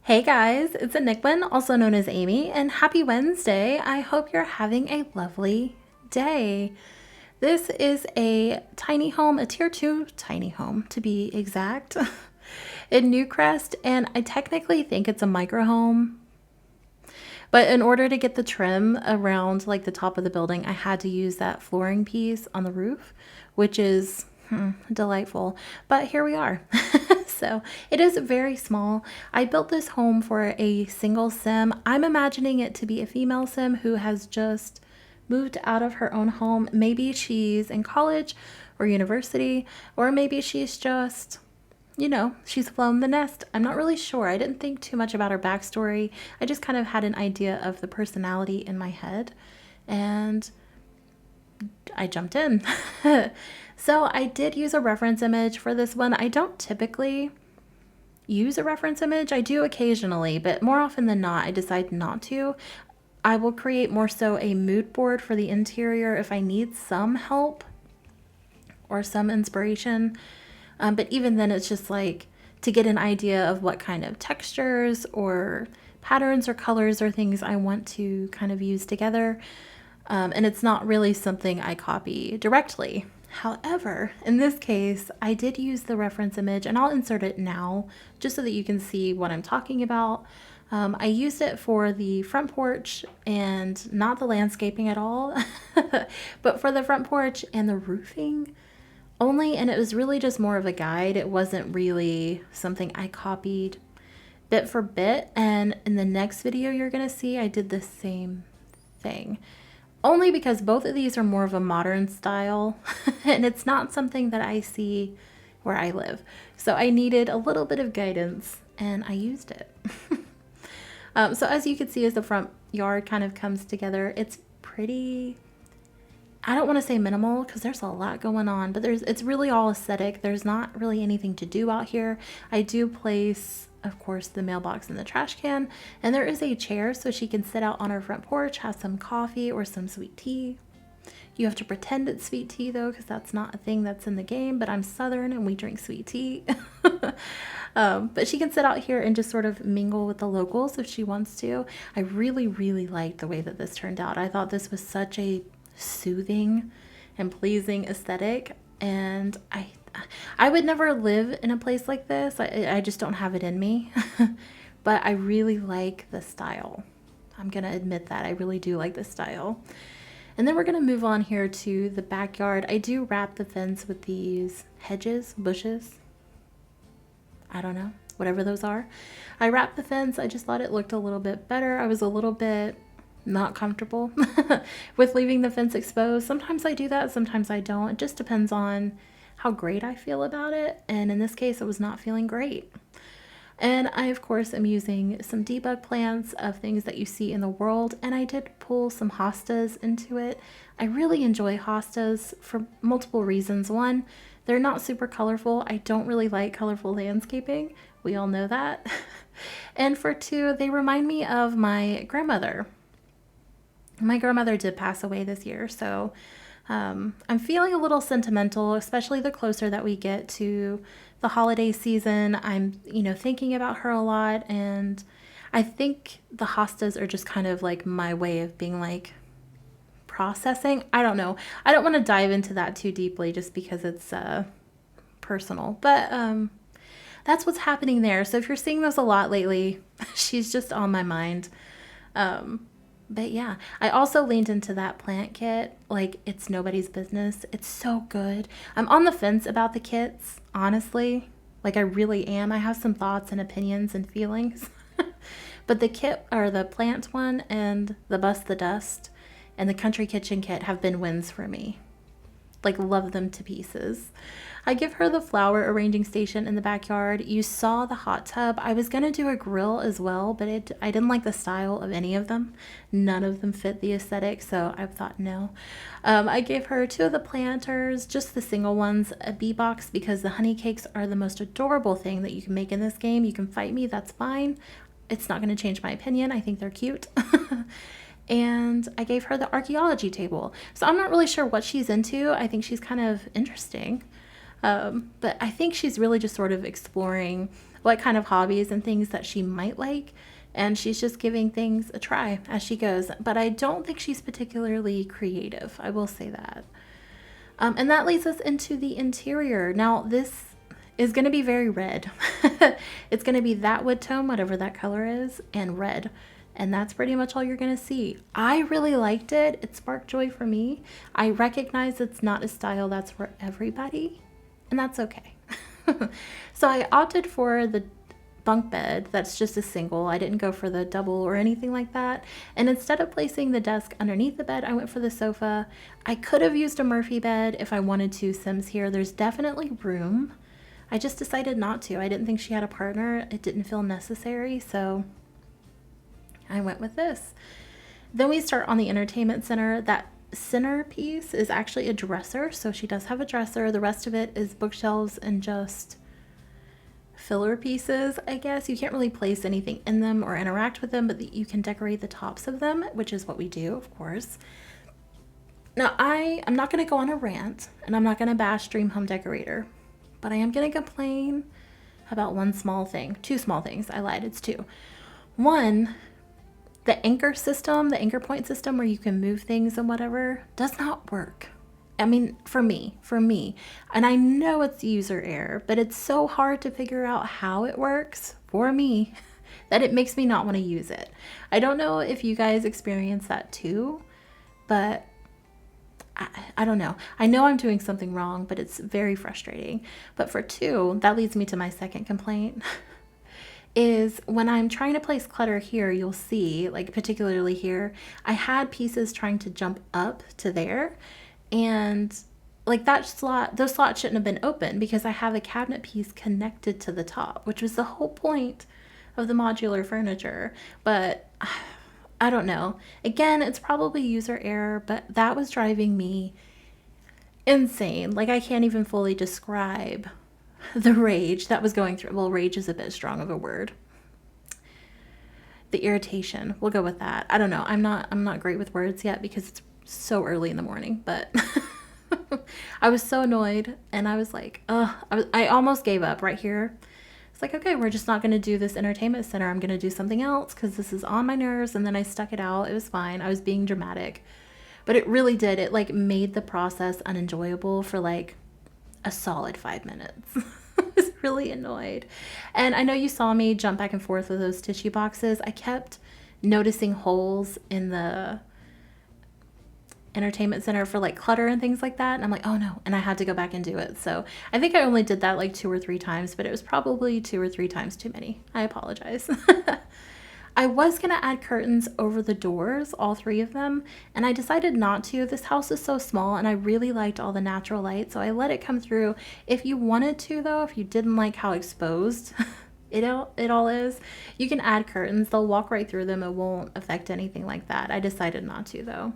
Hey guys, it's ANicWin, also known as Amy, and happy Wednesday. I hope you're having a lovely day. This is a tiny home, a tier 2 tiny home to be exact, in Newcrest, and I technically think it's a micro home. But in order to get the trim around like the top of the building, I had to use that flooring piece on the roof, which is delightful. But here we are. So it is very small. I built this home for a single sim. I'm imagining it to be a female sim who has just moved out of her own home. Maybe she's in college or university, or maybe she's just, she's flown the nest. I'm not really sure. I didn't think too much about her backstory. I just kind of had an idea of the personality in my head, and I jumped in. So I did use a reference image for this one. I don't typically use a reference image. I do occasionally, but more often than not, I decide not to. I will create more so a mood board for the interior if I need some help or some inspiration. But even then, it's just like to get an idea of what kind of textures or patterns or colors or things I want to kind of use together. And it's not really something I copy directly. However, in this case, I did use the reference image, and I'll insert it now just so that you can see what I'm talking about. I used it for the front porch and not the landscaping at all, but for the front porch and the roofing only, and it was really just more of a guide. It wasn't really something I copied bit for bit, and in the next video you're going to see I did the same thing. Only because both of these are more of a modern style and it's not something that I see where I live. So I needed a little bit of guidance and I used it. So as you can see, as the front yard kind of comes together, it's pretty, I don't want to say minimal because there's a lot going on, but it's really all aesthetic. There's not really anything to do out here. I do place, of course, the mailbox in the trash can, and there is a chair so she can sit out on her front porch, have some coffee or some sweet tea. You have to pretend it's sweet tea though, because that's not a thing that's in the game, but I'm Southern and we drink sweet tea. But she can sit out here and just sort of mingle with the locals if she wants to. I really, really liked the way that this turned out. I thought this was such a soothing and pleasing aesthetic, and I would never live in a place like this. I just don't have it in me. But I really like the style. I'm gonna admit that I really do like the style. And then we're gonna move on here to the backyard. I do wrap the fence with these hedges, bushes, I don't know, whatever those are. I wrapped the fence. I just thought it looked a little bit better. I was a little bit not comfortable with leaving the fence exposed. Sometimes I do that, sometimes I don't. It just depends on how great I feel about it, and in this case I was not feeling great. And I of course am using some debug plants of things that you see in the world, and I did pull some hostas into it. I really enjoy hostas for multiple reasons. One, they're not super colorful. I don't really like colorful landscaping. We all know that. And for two, they remind me of my grandmother. My grandmother did pass away this year, so I'm feeling a little sentimental, especially the closer that we get to the holiday season. I'm, thinking about her a lot, and I think the hostas are just kind of like my way of being like processing. I don't know. I don't want to dive into that too deeply just because it's personal, but that's what's happening there. So if you're seeing those a lot lately, she's just on my mind. But yeah, I also leaned into that plant kit like it's nobody's business. It's so good. I'm on the fence about the kits, honestly. Like I really am. I have some thoughts and opinions and feelings. But the kit, or the plant one, and the Bust the Dust and the Country Kitchen kit have been wins for me. Like, love them to pieces. I give her the flower arranging station in the backyard. You saw the hot tub. I was gonna do a grill as well, but I didn't like the style of any of them. None of them fit the aesthetic, so I thought no. I gave her two of the planters, just the single ones, a bee box, because the honey cakes are the most adorable thing that you can make in this game. You can fight me, that's fine. It's not gonna change my opinion. I think they're cute. And I gave her the archaeology table. So I'm not really sure what she's into. I think she's kind of interesting. But I think she's really just sort of exploring what kind of hobbies and things that she might like. And she's just giving things a try as she goes. But I don't think she's particularly creative. I will say that. And that leads us into the interior. Now, this is going to be very red. It's going to be that wood tone, whatever that color is, and red. And that's pretty much all you're going to see. I really liked it. It sparked joy for me. I recognize it's not a style that's for everybody, and that's okay. So I opted for the bunk bed that's just a single. I didn't go for the double or anything like that. And instead of placing the desk underneath the bed, I went for the sofa. I could have used a Murphy bed if I wanted to. Sims here. There's definitely room. I just decided not to. I didn't think she had a partner. It didn't feel necessary, so I went with this. Then we start on the entertainment center. That center piece is actually a dresser, so she does have a dresser. The rest of it is bookshelves and just filler pieces, I guess. You can't really place anything in them or interact with them, but you can decorate the tops of them, which is what we do, of course. Now, I'm not going to go on a rant, and I'm not going to bash Dream Home Decorator, but I am going to complain about one small thing. Two small things. I lied. It's two. One, the anchor system, the anchor point system where you can move things and whatever, does not work. I mean, for me, and I know it's user error, but it's so hard to figure out how it works for me that it makes me not want to use it. I don't know if you guys experience that too, but I don't know. I know I'm doing something wrong, but it's very frustrating. But for two, that leads me to my second complaint. Is when I'm trying to place clutter here, you'll see, like particularly here, I had pieces trying to jump up to there, and like that slot, those slots shouldn't have been open because I have a cabinet piece connected to the top, which was the whole point of the modular furniture. But I don't know. Again, it's probably user error, but that was driving me insane. Like I can't even fully describe the rage that was going through. Well, rage is a bit strong of a word. The irritation, we'll go with that. I don't know. I'm not great with words yet because it's so early in the morning, but I was so annoyed and I was like, I almost gave up right here. It's like, okay, we're just not going to do this entertainment center. I'm going to do something else because this is on my nerves. And then I stuck it out. It was fine. I was being dramatic, but it really did. It like made the process unenjoyable for like a solid 5 minutes. I was really annoyed. And I know you saw me jump back and forth with those tissue boxes. I kept noticing holes in the entertainment center for like clutter and things like that. And I'm like, oh no. And I had to go back and do it. So I think I only did that like 2 or 3 times, but it was probably 2 or 3 times too many. I apologize. I was going to add curtains over the doors, all 3 of them, and I decided not to. This house is so small and I really liked all the natural light, so I let it come through. If you wanted to though, if you didn't like how exposed it all is, you can add curtains. They'll walk right through them. It won't affect anything like that. I decided not to though.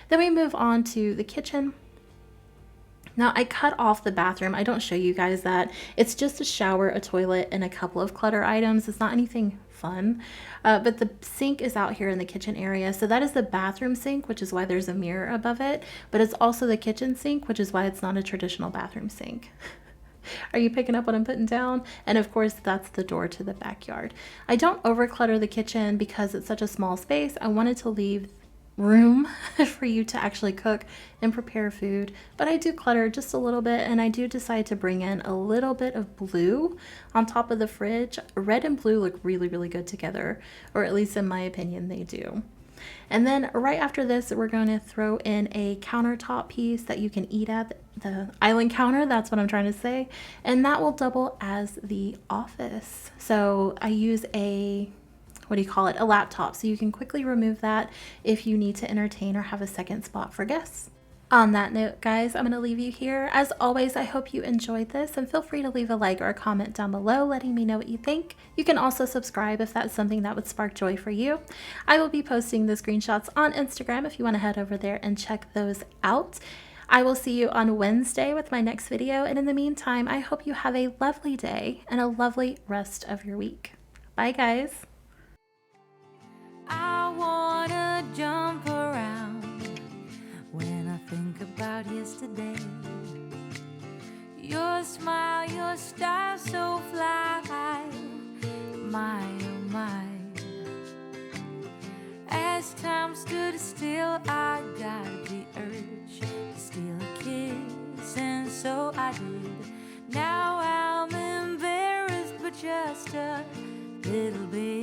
Then we move on to the kitchen. Now I cut off the bathroom. I don't show you guys that. It's just a shower, a toilet, and a couple of clutter items. It's not anything fun, but the sink is out here in the kitchen area. So that is the bathroom sink, which is why there's a mirror above it, but it's also the kitchen sink, which is why it's not a traditional bathroom sink. Are you picking up what I'm putting down? And of course, that's the door to the backyard. I don't overclutter the kitchen because it's such a small space. I wanted to leave room for you to actually cook and prepare food, but I do clutter just a little bit, and I do decide to bring in a little bit of blue on top of the fridge. Red and blue look really, really good together, or at least in my opinion they do. And then right after this, we're going to throw in a countertop piece that you can eat at, the island counter, that's what I'm trying to say, and that will double as the office. So I use a a laptop, so you can quickly remove that if you need to entertain or have a second spot for guests. On that note, guys, I'm going to leave you here. As always, I hope you enjoyed this, and feel free to leave a like or a comment down below letting me know what you think. You can also subscribe if that's something that would spark joy for you. I will be posting the screenshots on Instagram if you want to head over there and check those out. I will see you on Wednesday with my next video, and in the meantime, I hope you have a lovely day and a lovely rest of your week. Bye, guys. I wanna jump around when I think about yesterday. Your smile, your style so fly. my, oh my. As time stood still, I got the urge to steal a kiss, and so I did. Now I'm embarrassed, but just a little bit.